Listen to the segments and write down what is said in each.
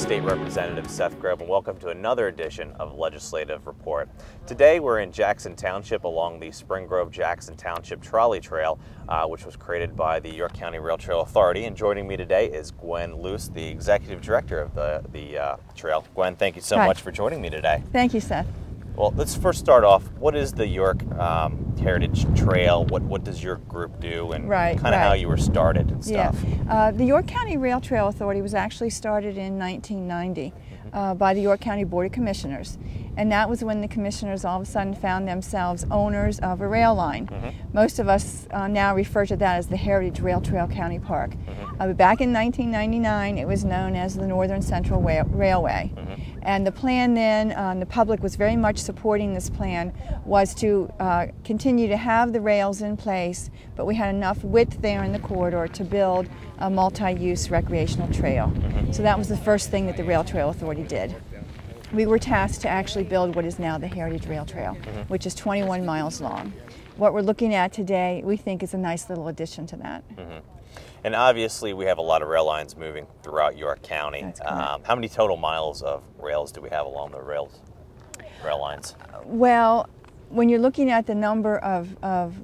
State Representative Seth Grove, and welcome to another edition of Legislative Report. Today we're in Jackson Township along the Spring Grove-Jackson Township Trolley Trail, which was created by the York County Rail Trail Authority. And joining me today is Gwen Luce, the Executive Director of the trail. Gwen, thank you so much for joining me today. Thank you, Seth. Well, let's first start off. What is the York Heritage Trail? What does your group do, and kind of how you were started and stuff? Yeah. The York County Rail Trail Authority was actually started in 1990 by the York County Board of Commissioners, and that was when the commissioners all of a sudden found themselves owners of a rail line. Most of us now refer to that as the Heritage Rail Trail County Park. But back in 1999, it was known as the Northern Central Railway. And the plan then, the public was very much supporting this plan, was to continue to have the rails in place, but we had enough width there in the corridor to build a multi-use recreational trail. So that was the first thing that the Rail Trail Authority did. We were tasked to actually build what is now the Heritage Rail Trail, which is 21 miles long. What we're looking at today, we think, is a nice little addition to that. And obviously we have a lot of rail lines moving throughout York County. How many total miles of rails do we have along the rail lines? Well, when you're looking at the number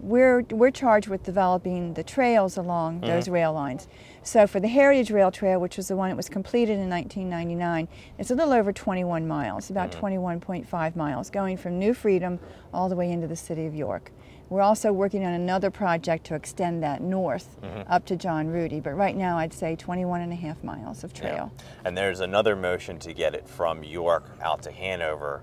we're charged with developing the trails along those rail lines. So for the Heritage Rail Trail, which was the one that was completed in 1999, it's a little over 21 miles, about 21.5 miles, going from New Freedom all the way into the city of York. We're also working on another project to extend that north up to John Rudy, but right now I'd say 21.5 miles of trail. Yeah. And there's another motion to get it from York out to Hanover,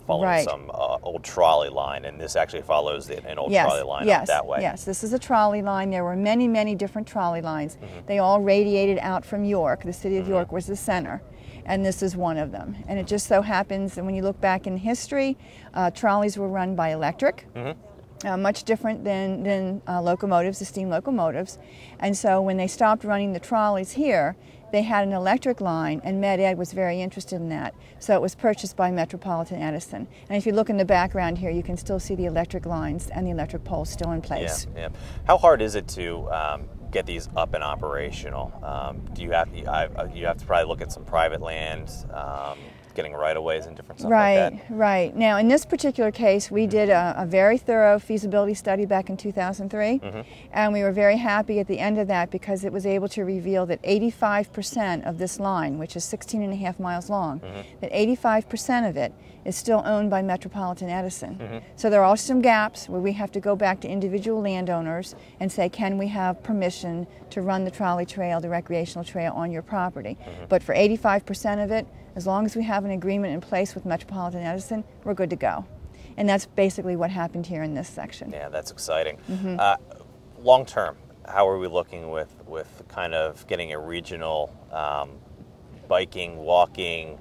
following some old trolley line, and this actually follows an old trolley line up that way. Yes, this is a trolley line. There were many, many different trolley lines. They all radiated out from York. The city of York was the center, and this is one of them. And it just so happens that when you look back in history, trolleys were run by electric. Much different than locomotives, the steam locomotives. And so when they stopped running the trolleys here, they had an electric line, and Med Ed was very interested in that. So it was purchased by Metropolitan Edison. And if you look in the background here, you can still see the electric lines and the electric poles still in place. Yeah. How hard is it to get these up and operational? Do you have to probably look at some private land, getting right-of-ways and different stuff like that? Right. Now, in this particular case, we did a very thorough feasibility study back in 2003, and we were very happy at the end of that because it was able to reveal that 85% of this line, which is 16.5 miles long, that 85% of it is still owned by Metropolitan Edison. So there are some gaps where we have to go back to individual landowners and say, can we have permission to run the trolley trail, the recreational trail on your property? But for 85% of it, as long as we have an agreement in place with Metropolitan Edison, we're good to go. And that's basically what happened here in this section. Yeah, that's exciting. Long term, how are we looking with kind of getting a regional biking, walking,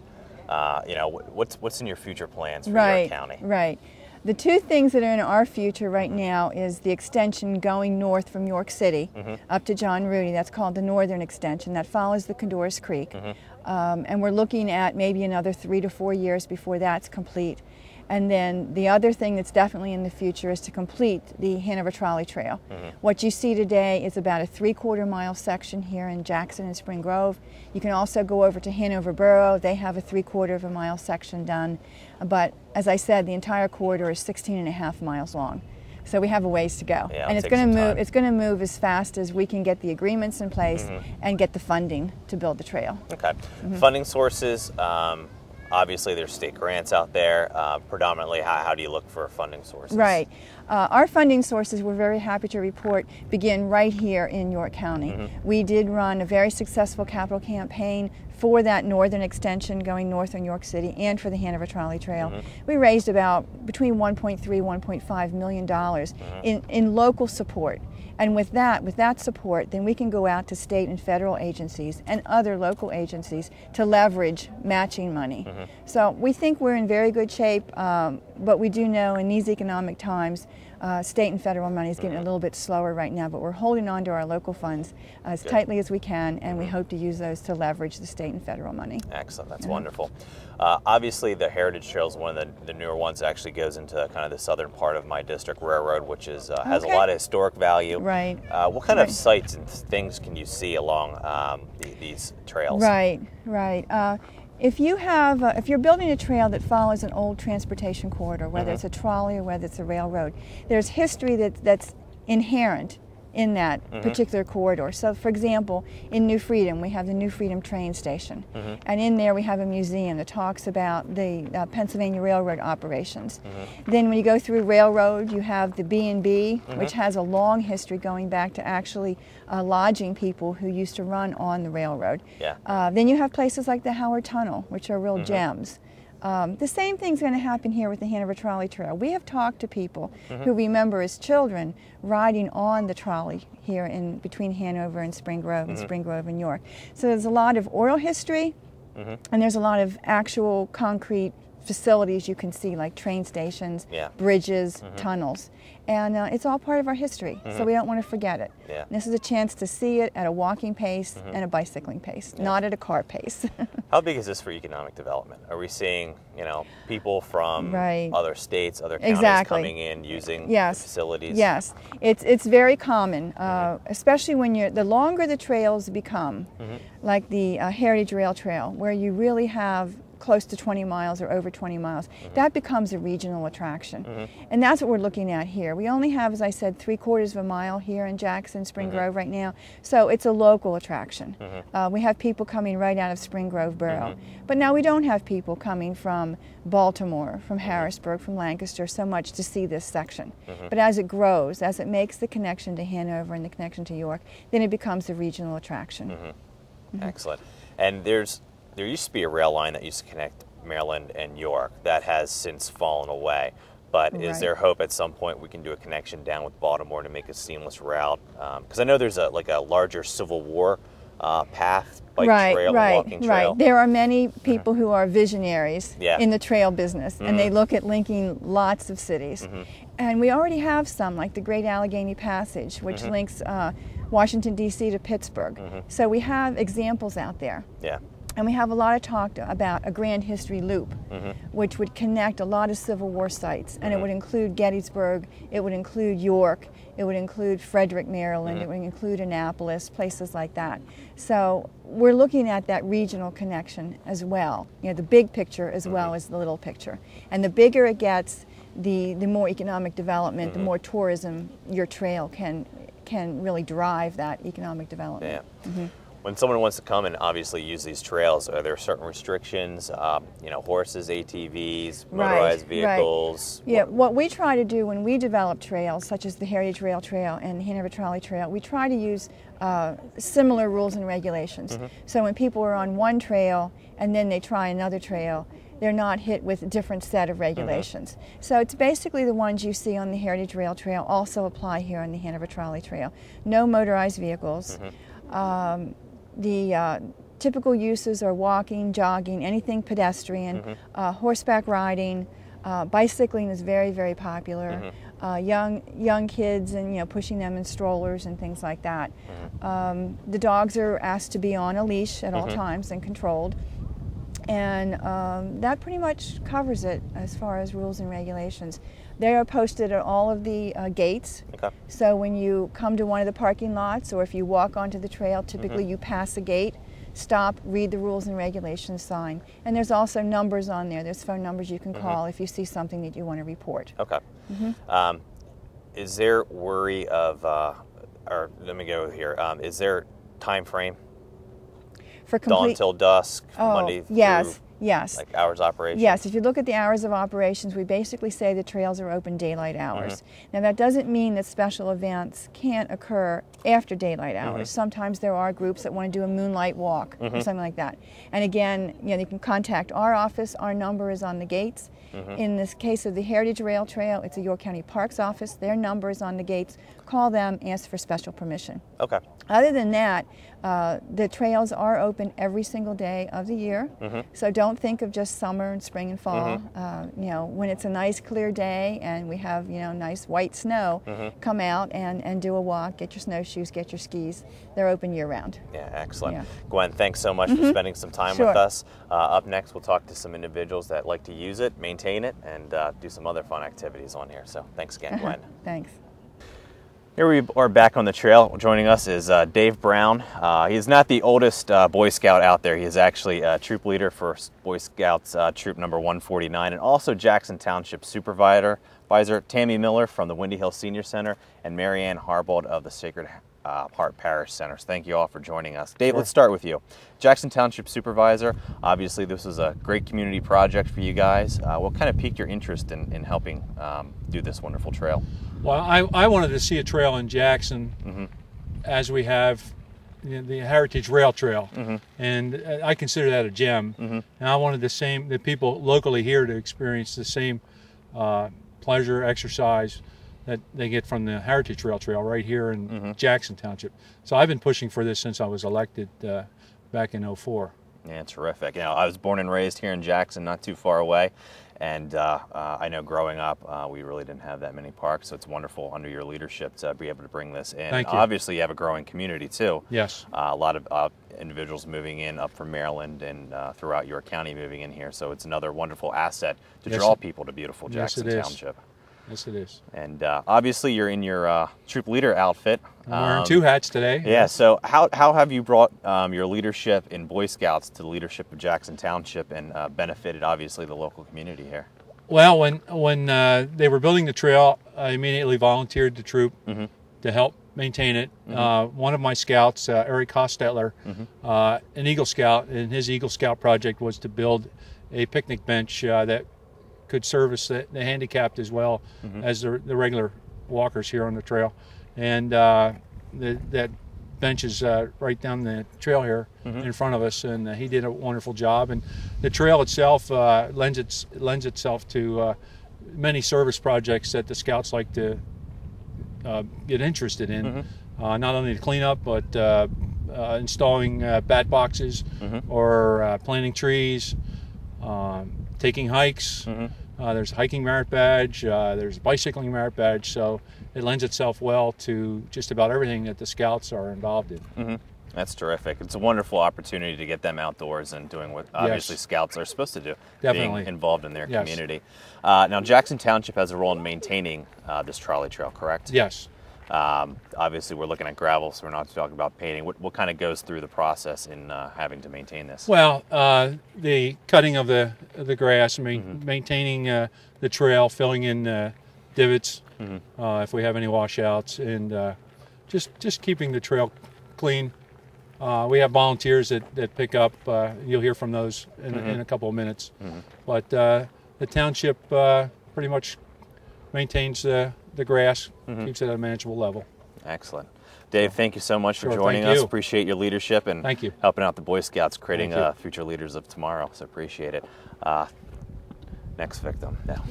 what's in your future plans for York County? Right. The two things that are in our future right now is the extension going north from York City up to John Rudy. That's called the Northern Extension. That follows the Codorus Creek. And we're looking at maybe another 3 to 4 years before that's complete. And then the other thing that's definitely in the future is to complete the Hanover Trolley Trail. What you see today is about a 3/4 mile section here in Jackson and Spring Grove. You can also go over to Hanover Borough. They have a 3/4 mile section done. But as I said, the entire corridor is 16.5 miles long. So we have a ways to go. Yeah, and it's going to move. It's going to move as fast as we can get the agreements in place and get the funding to build the trail. Okay. Funding sources. Obviously, there's state grants out there. Predominantly, how do you look for funding sources? Right. Our funding sources, we're very happy to report, begin right here in York County. We did run a very successful capital campaign for that northern extension going north in York City and for the Hanover Trolley Trail. We raised about between $1.3 $1.5 million in local support. And with that support, then we can go out to state and federal agencies and other local agencies to leverage matching money. So we think we're in very good shape, but we do know in these economic times State and federal money is getting a little bit slower right now, but we're holding on to our local funds as tightly as we can, and we hope to use those to leverage the state and federal money. Excellent. That's wonderful. Obviously, the Heritage Trail is one of the newer ones that actually goes into kind of the southern part of my district, Railroad, which is has a lot of historic value. Right. What kind of sights and things can you see along these trails? Right. If you're building a trail that follows an old transportation corridor, whether it's a trolley or whether it's a railroad, there's history that's inherent in that particular corridor. So, for example, in New Freedom, we have the New Freedom train station, and in there we have a museum that talks about the Pennsylvania Railroad operations. Then when you go through Railroad, you have the B&B, which has a long history going back to actually lodging people who used to run on the railroad. Then you have places like the Howard Tunnel, which are real gems. The same thing's going to happen here with the Hanover Trolley Trail. We have talked to people who remember as children riding on the trolley here in between Hanover and Spring Grove and Spring Grove and York. So there's a lot of oral history, and there's a lot of actual concrete facilities you can see, like train stations, bridges, tunnels. And it's all part of our history, so we don't want to forget it. This is a chance to see it at a walking pace and a bicycling pace, not at a car pace. How big is this for economic development? Are we seeing, people from other states, other counties coming in using the facilities? Yes, it's very common, especially when the longer the trails become, like the Heritage Rail Trail, where you really have close to 20 miles or over 20 miles, that becomes a regional attraction. And that's what we're looking at here. We only have, as I said, 3/4 of a mile here in Jackson, Spring Grove right now, so it's a local attraction. We have people coming right out of Spring Grove Borough. But now we don't have people coming from Baltimore, from Harrisburg, from Lancaster so much to see this section. But as it grows, as it makes the connection to Hanover and the connection to York, then it becomes a regional attraction. Excellent. And there used to be a rail line that used to connect Maryland and York. That has since fallen away. But is there hope at some point we can do a connection down with Baltimore to make a seamless route? Because I know there's a larger Civil War path, bike trail, and walking trail. There are many people who are visionaries in the trail business, and they look at linking lots of cities. And we already have some, like the Great Allegheny Passage, which links Washington, D.C. to Pittsburgh. So we have examples out there. And we have a lot of talk about a Grand History Loop, which would connect a lot of Civil War sites. And it would include Gettysburg, it would include York, it would include Frederick, Maryland, it would include Annapolis, places like that. So we're looking at that regional connection as well, the big picture as well as the little picture. And the bigger it gets, the more economic development, the more tourism your trail can really drive that economic development. When someone wants to come and obviously use these trails, are there certain restrictions? Horses, ATVs, motorized vehicles? What we try to do when we develop trails, such as the Heritage Rail Trail and the Hanover Trolley Trail, we try to use similar rules and regulations. So when people are on one trail and then they try another trail, they're not hit with a different set of regulations. So it's basically the ones you see on the Heritage Rail Trail also apply here on the Hanover Trolley Trail. No motorized vehicles. The typical uses are walking, jogging, anything pedestrian, horseback riding, bicycling is very, very popular. Young kids and pushing them in strollers and things like that. The dogs are asked to be on a leash at all times and controlled. And that pretty much covers it as far as rules and regulations. They are posted at all of the gates. So when you come to one of the parking lots or if you walk onto the trail, typically you pass a gate, stop, read the rules and regulations sign. And there's also numbers on there. There's phone numbers you can call if you see something that you want to report. Is there worry of, or let me go here, is there time frame? For dawn till dusk, Monday through like hours of operation? Yes, if you look at the hours of operations, we basically say the trails are open daylight hours. Now that doesn't mean that special events can't occur after daylight hours. Sometimes there are groups that want to do a moonlight walk or something like that. And again, you can contact our office. Our number is on the gates. In this case of the Heritage Rail Trail, it's a York County Parks office. Their number is on the gates. call them, ask for special permission. Okay. Other than that, the trails are open every single day of the year. So don't think of just summer and spring and fall. You know, when it's a nice clear day and we have, you know, nice white snow, come out and do a walk, get your snowshoes, get your skis. They're open year round. Yeah, excellent. Yeah. Gwen, thanks so much for spending some time with us. Up next, we'll talk to some individuals that like to use it, maintain it, and do some other fun activities on here. So thanks again, Gwen. Thanks. Here we are back on the trail. Joining us is Dave Brown. He is not the oldest Boy Scout out there. He is actually a troop leader for Boy Scouts troop number 149, and also Jackson Township Supervisor Tammy Miller from the Windy Hill Senior Center, and Marianne Harbold of the Sacred Heart Parish Center. So thank you all for joining us. Dave, let's start with you. Jackson Township Supervisor, obviously this was a great community project for you guys. What kind of piqued your interest in helping do this wonderful trail? Well, I wanted to see a trail in Jackson as we have the Heritage Rail Trail, and I consider that a gem. And I wanted the people locally here to experience the same pleasure, exercise that they get from the Heritage Rail Trail right here in Jackson Township. So I've been pushing for this since I was elected back in '04. Yeah, terrific. You know, I was born and raised here in Jackson, not too far away. And I know growing up, we really didn't have that many parks, so it's wonderful under your leadership to be able to bring this in. Thank you. Obviously, you have a growing community, too. Yes. A lot of individuals moving in up from Maryland and throughout York County moving in here, so it's another wonderful asset to draw people to beautiful Jackson Township. Yes, it is. And obviously, you're in your troop leader outfit. I'm wearing two hats today. Yeah, so how have you brought your leadership in Boy Scouts to the leadership of Jackson Township and benefited, obviously, the local community here? Well, when they were building the trail, I immediately volunteered the troop to help maintain it. One of my scouts, Eric Hostetler, an Eagle Scout, and his Eagle Scout project was to build a picnic bench that could service the handicapped as well as the regular walkers here on the trail. And that bench is right down the trail here in front of us, and he did a wonderful job. And the trail itself lends itself to many service projects that the Scouts like to get interested in. Not only the cleanup, but installing bat boxes or planting trees, taking hikes. There's a hiking merit badge, there's a bicycling merit badge, so it lends itself well to just about everything that the Scouts are involved in. That's terrific. It's a wonderful opportunity to get them outdoors and doing what obviously Scouts are supposed to do, being involved in their community. Now, Jackson Township has a role in maintaining this trolley trail, correct? Yes. Obviously, we're looking at gravel, so we're not talking about painting. What kind of goes through the process in having to maintain this? Well, the cutting of the grass, maintaining the trail, filling in divots if we have any washouts, and just keeping the trail clean. We have volunteers that pick up. You'll hear from those in a couple of minutes. But the township pretty much maintains the grass, keeps it at a manageable level. Excellent. Dave, thank you so much for joining us. Appreciate your leadership and helping out the Boy Scouts, creating future leaders of tomorrow. So appreciate it. Next victim. Now.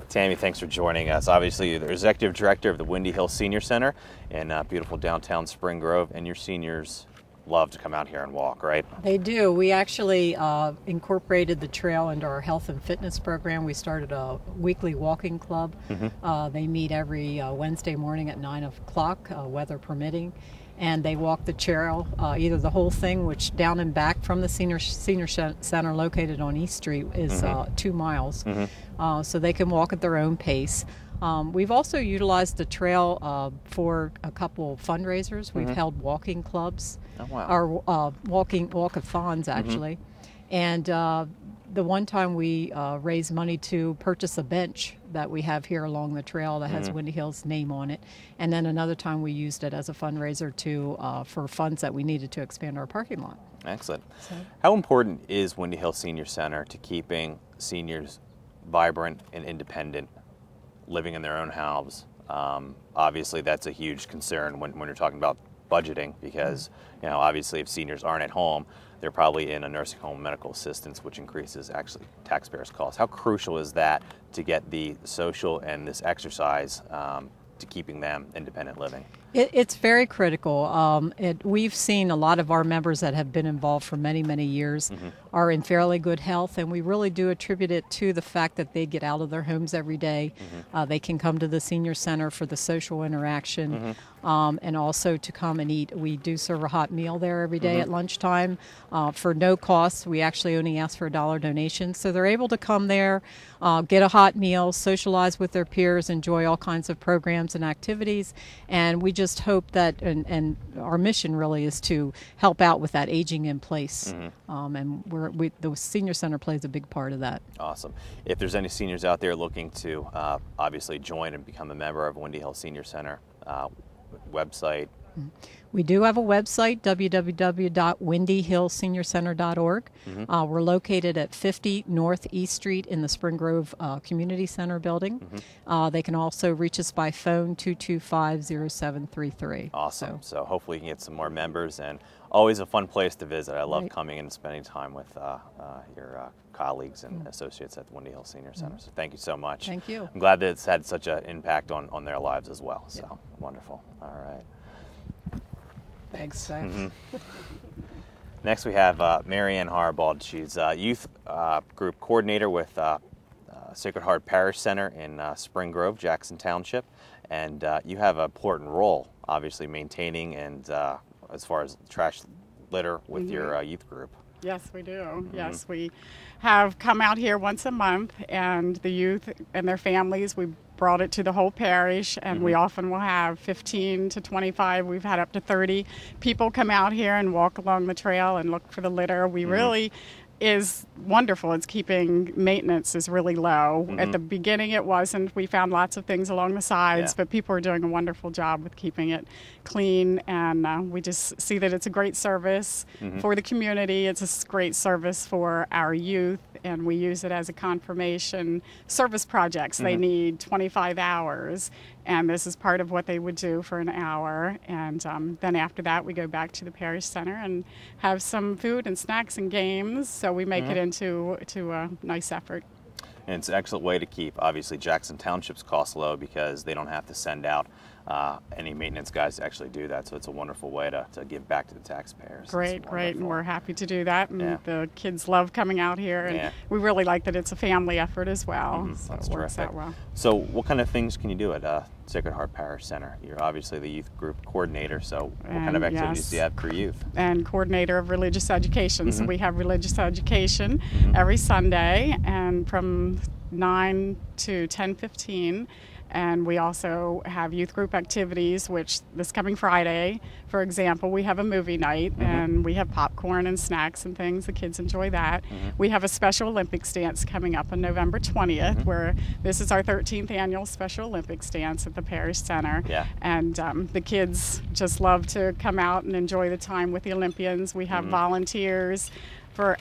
Tammy, thanks for joining us. Obviously, you're the Executive Director of the Windy Hill Senior Center in beautiful downtown Spring Grove, and your seniors love to come out here and walk, right? They do. We actually incorporated the trail into our health and fitness program. We started a weekly walking club. They meet every Wednesday morning at 9 o'clock, weather permitting, and they walk the trail, either the whole thing, which down and back from the senior center located on East Street is 2 miles, so they can walk at their own pace. We've also utilized the trail for a couple fundraisers. We've held walking clubs, or walk-a-thons actually, and the one time we raised money to purchase a bench that we have here along the trail that has Windy Hill's name on it, and then another time we used it as a fundraiser for funds that we needed to expand our parking lot. Excellent. So, how important is Windy Hill Senior Center to keeping seniors vibrant and independent, living in their own house? Obviously, that's a huge concern when you're talking about budgeting, because obviously if seniors aren't at home, they're probably in a nursing home, medical assistance, which increases actually taxpayers' costs. How crucial is that to get the social and this exercise to keeping them independent living? It's very critical. We've seen a lot of our members that have been involved for many, many years are in fairly good health, and we really do attribute it to the fact that they get out of their homes every day. They can come to the senior center for the social interaction, and also to come and eat. We do serve a hot meal there every day at lunchtime for no cost. We actually only ask for a $1 donation, so they're able to come there, get a hot meal, socialize with their peers, enjoy all kinds of programs and activities, and we just hope that, and our mission really is to help out with that aging in place, and the senior center plays a big part of that. Awesome. If there's any seniors out there looking to obviously join and become a member of Windy Hill Senior Center, website. We do have a website, www.windyhillseniorcenter.org. We're located at 50 North East Street in the Spring Grove Community Center building. They can also reach us by phone, 225-0733. Awesome. So hopefully you can get some more members, and always a fun place to visit. I love coming and spending time with your colleagues and associates at the Windy Hill Senior Center. So thank you so much. Thank you. I'm glad that it's had such an impact on their lives as well. So wonderful. All right. Thanks, Seth. Next we have Mary Ann Harbald. She's youth group coordinator with Sacred Heart Parish Center in Spring Grove, Jackson Township. And you have an important role, obviously, maintaining and as far as trash litter with your youth group. Yes, we do. Yes, we have come out here once a month, and the youth and their families, we brought it to the whole parish, and we often will have 15 to 25. We've had up to 30 people come out here and walk along the trail and look for the litter. We really is wonderful. It's keeping maintenance is really low. At the beginning it wasn't. We found lots of things along the sides, but people are doing a wonderful job with keeping it clean, and we just see that it's a great service for the community. It's a great service for our youth, and we use it as a confirmation service projects. They need 25 hours, and this is part of what they would do for an hour. And then after that, we go back to the parish center and have some food and snacks and games. So we make it into a nice effort. And it's an excellent way to keep, obviously, Jackson Township's costs low because they don't have to send out any maintenance guys to actually do that. So it's a wonderful way to give back to the taxpayers. Great, and we're happy to do that. And the kids love coming out here, and we really like that it's a family effort as well. So That's it works terrific. out well. So what kind of things can you do at Sacred Heart Parish Center? You're obviously the youth group coordinator, so what kind of activities do you have for youth? And coordinator of religious education. So we have religious education every Sunday, and from 9 to 10:15. And we also have youth group activities, which this coming Friday, for example, we have a movie night, and we have popcorn and snacks and things. The kids enjoy that. We have a Special Olympics dance coming up on November 20th, where this is our 13th annual Special Olympics dance at the Parish Center. And the kids just love to come out and enjoy the time with the Olympians. We have volunteers for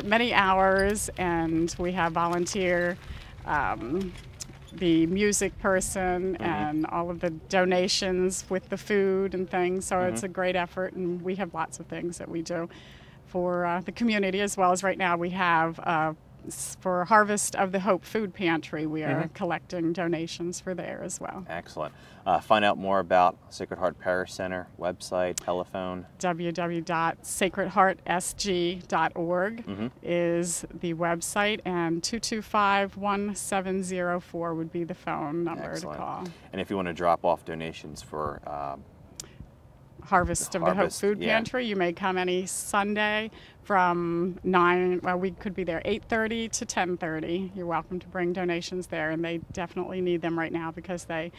many hours, and we have volunteer the music person and all of the donations with the food and things. So it's a great effort, and we have lots of things that we do for the community, as well as right now we have for Harvest of the Hope Food Pantry, we are collecting donations for there as well. Excellent. Find out more about Sacred Heart Parish Center, website, telephone. www.sacredheartsg.org is the website, and 225-1704 would be the phone number to call. And if you want to drop off donations for Harvest of the Hope Food Pantry, you may come any Sunday from 9, well, we could be there 8:30 to 10:30. You're welcome to bring donations there, and they definitely need them right now because a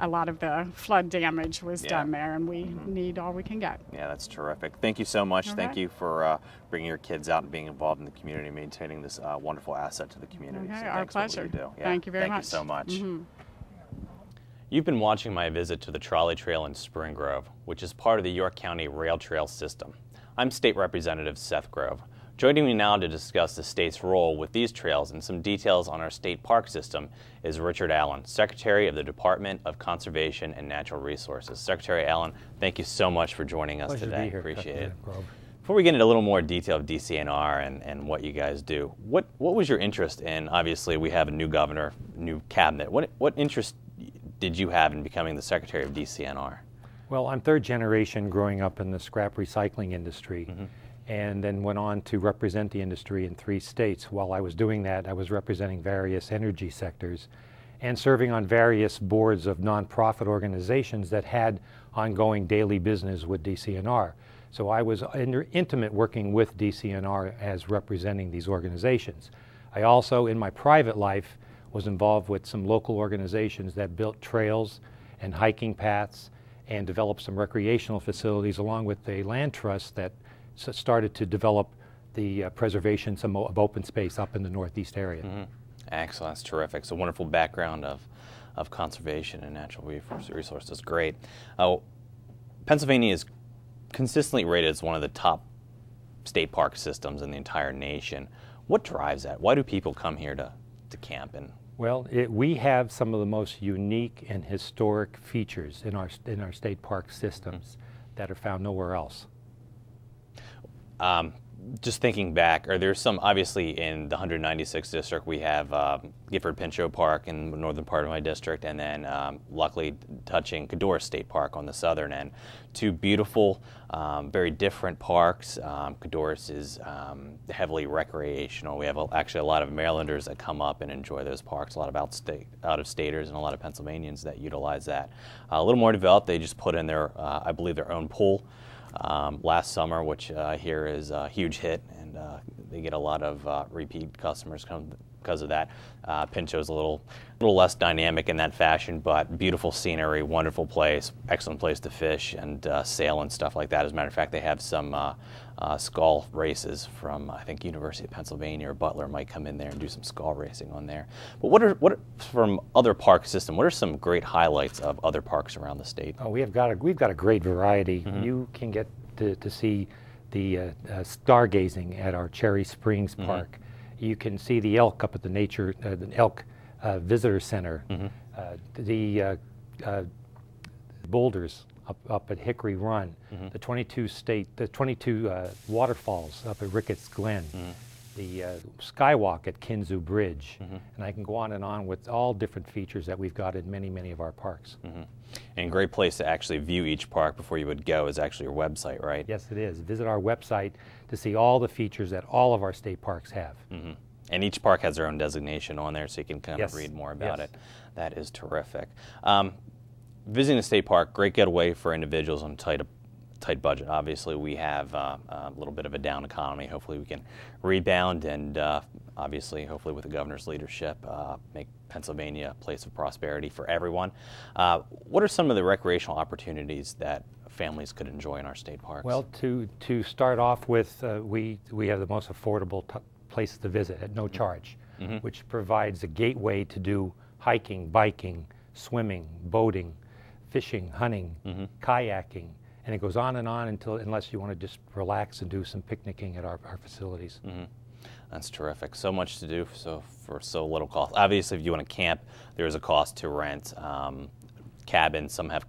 lot of the flood damage was done there, and we need all we can get. Yeah, that's terrific. Thank you so much. Thank you for bringing your kids out and being involved in the community, maintaining this wonderful asset to the community. Okay, so our pleasure. Thank you very much. Thank you so much. You've been watching my visit to the Trolley Trail in Spring Grove, which is part of the York County Rail Trail system. I'm State Representative Seth Grove. Joining me now to discuss the state's role with these trails and some details on our state park system is Richard Allen, Secretary of the Department of Conservation and Natural Resources. Secretary Allen, thank you so much for joining us today. Appreciate it. Before we get into a little more detail of DCNR and what you guys do, what was your interest in? Obviously, we have a new governor, new cabinet. What interest did you have in becoming the secretary of DCNR? Well, I'm third generation growing up in the scrap recycling industry, and then went on to represent the industry in 3 states. While I was doing that, I was representing various energy sectors and serving on various boards of nonprofit organizations that had ongoing daily business with DCNR. So I was intimate working with DCNR as representing these organizations. I also, in my private life, was involved with some local organizations that built trails and hiking paths and developed some recreational facilities, along with a land trust that started to develop the preservation of open space up in the Northeast area. Excellent, that's terrific. So wonderful background of conservation and natural resources. Great. Pennsylvania is consistently rated as one of the top state park systems in the entire nation. What drives that? Why do people come here to camp? And well, we have some of the most unique and historic features in our state park systems that are found nowhere else. Just thinking back, are there some, obviously in the 196th district we have Gifford Pinchot Park in the northern part of my district, and then luckily touching Cadorus State Park on the southern end. 2 beautiful, very different parks. Cadorus is heavily recreational. We have actually a lot of Marylanders that come up and enjoy those parks, a lot of out-of-staters and a lot of Pennsylvanians that utilize that. A little more developed, they just put in their, I believe, their own pool last summer, which I hear is a huge hit, and they get a lot of repeat customers because of that. Pinchot's a little less dynamic in that fashion, but beautiful scenery, wonderful place, excellent place to fish and sail and stuff like that. As a matter of fact, they have some scull races from, I think, University of Pennsylvania or Butler might come in there and do some scull racing on there. But what are from other park systems, what are some great highlights of other parks around the state? Oh, we've got a great variety. You can get to see the stargazing at our Cherry Springs Park. You can see the elk up at the Elk Visitor Center. The boulders up at Hickory Run. The 22 waterfalls up at Ricketts Glen. The skywalk at Kinzu Bridge. And I can go on and on with all different features that we've got in many of our parks. And a great place to actually view each park before you would go is actually your website, right? Yes, it is. Visit our website to see all the features that all of our state parks have. And each park has their own designation on there, so you can kind of read more about it. That is terrific. Visiting a state park, great getaway for individuals on a tight budget. Obviously, we have a little bit of a down economy. Hopefully, we can rebound, and obviously, hopefully, with the governor's leadership, make Pennsylvania a place of prosperity for everyone. What are some of the recreational opportunities that families could enjoy in our state parks? Well, to start off with, we have the most affordable places to visit at no charge, which provides a gateway to do hiking, biking, swimming, boating, fishing, hunting, kayaking, and it goes on and on unless you want to just relax and do some picnicking at our facilities. That's terrific. So much to do for so little cost. Obviously, if you want to camp, there is a cost to rent cabins. Some have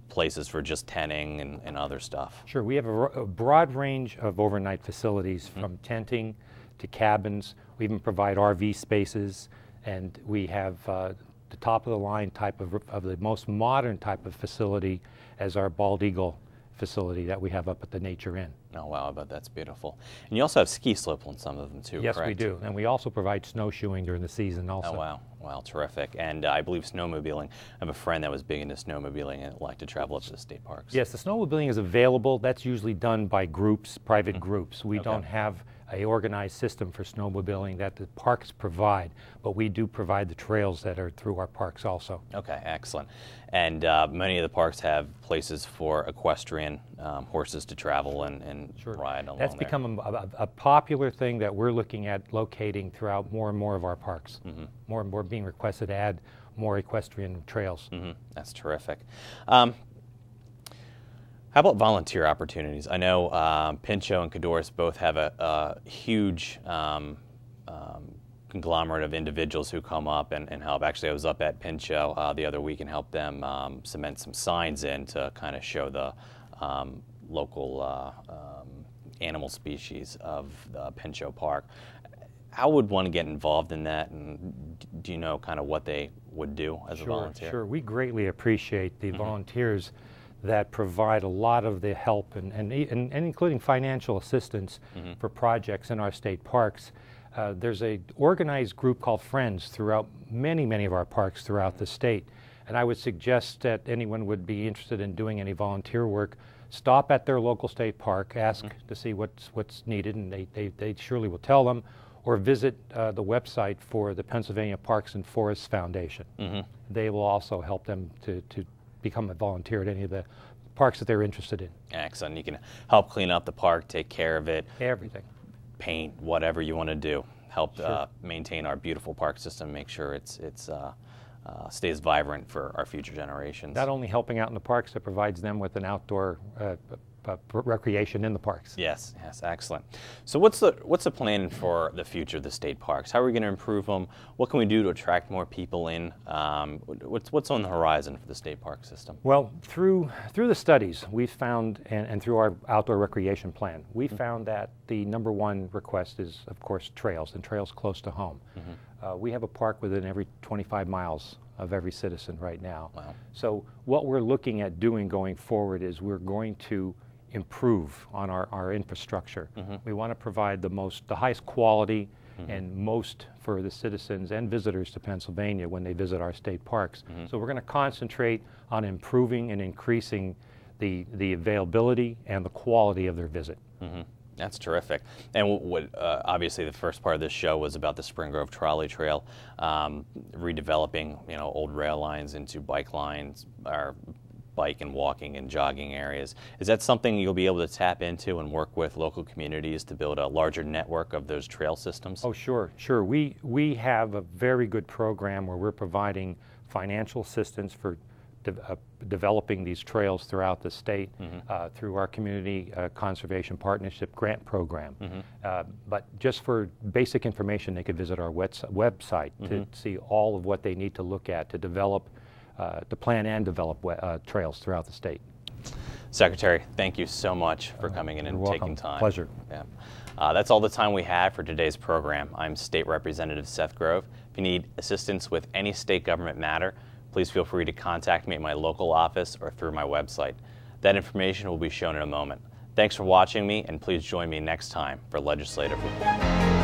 places for just tenting and other stuff. Sure. We have a broad range of overnight facilities, from tenting to cabins. We even provide RV spaces, and we have the top-of-the-line type of the most modern type of facility as our Bald Eagle facility that we have up at the Nature Inn. Oh, wow, I bet that's beautiful. And you also have ski slopes on some of them, too, yes, correct? we do. And we also provide snowshoeing during the season also. Oh, wow. Wow, terrific. And I believe snowmobiling. I have a friend that was big into snowmobiling and liked to travel up to the state parks. Yes, the snowmobiling is available. That's usually done by groups, private groups. We don't have an organized system for snowmobiling that the parks provide, but we do provide the trails that are through our parks also. Okay, excellent. And many of the parks have places for equestrian horses to travel and ride along. That's become a popular thing that we're looking at locating throughout more and more of our parks. More and more being requested to add more equestrian trails. That's terrific. How about volunteer opportunities? I know Pinchot and Cadorus both have a huge conglomerate of individuals who come up and help. Actually, I was up at Pinchot the other week and helped them cement some signs in to kind of show the local animal species of the Pinchot Park. How would one get involved in that, and do you know kind of what they would do as a volunteer? Sure, we greatly appreciate the volunteers that provide a lot of the help and including financial assistance for projects in our state parks. There's a organized group called Friends throughout many of our parks throughout the state, and I would suggest that anyone would be interested in doing any volunteer work, stop at their local state park, ask to see what's needed, and they surely will tell them, or visit the website for the Pennsylvania Parks and Forests Foundation. They will also help them to become a volunteer at any of the parks that they're interested in. Excellent. You can help clean up the park, take care of it. Everything. Paint, whatever you want to do. Help maintain our beautiful park system, make sure it's stays vibrant for our future generations. Not only helping out in the parks, it provides them with an outdoor recreation in the parks. Yes, excellent. So what's the plan for the future of the state parks? How are we going to improve them? What can we do to attract more people in? What's on the horizon for the state park system? Well, through the studies we've found, and through our outdoor recreation plan, we found that the #1 request is, of course, trails, and trails close to home. We have a park within every 25 miles of every citizen right now. Wow. So what we're looking at doing going forward is we're going to improve on our infrastructure. We want to provide the highest quality and most for the citizens and visitors to Pennsylvania when they visit our state parks. So we're going to concentrate on improving and increasing the availability and the quality of their visit. That's terrific. And obviously the first part of this show was about the Spring Grove Trolley Trail, redeveloping old rail lines into bike lines, or bike and walking and jogging areas. Is that something you'll be able to tap into and work with local communities to build a larger network of those trail systems? Oh, sure. We have a very good program where we're providing financial assistance for developing these trails throughout the state through our Community Conservation Partnership Grant Program. But just for basic information, they could visit our website to see all of what they need to look at to develop, to plan and develop trails throughout the state. Secretary, thank you so much for coming in and You're taking welcome. time. Pleasure. Yeah. That's all the time we have for today's program. I'm State Representative Seth Grove. If you need assistance with any state government matter, please feel free to contact me at my local office or through my website. That information will be shown in a moment. Thanks for watching me, and please join me next time for Legislative Report.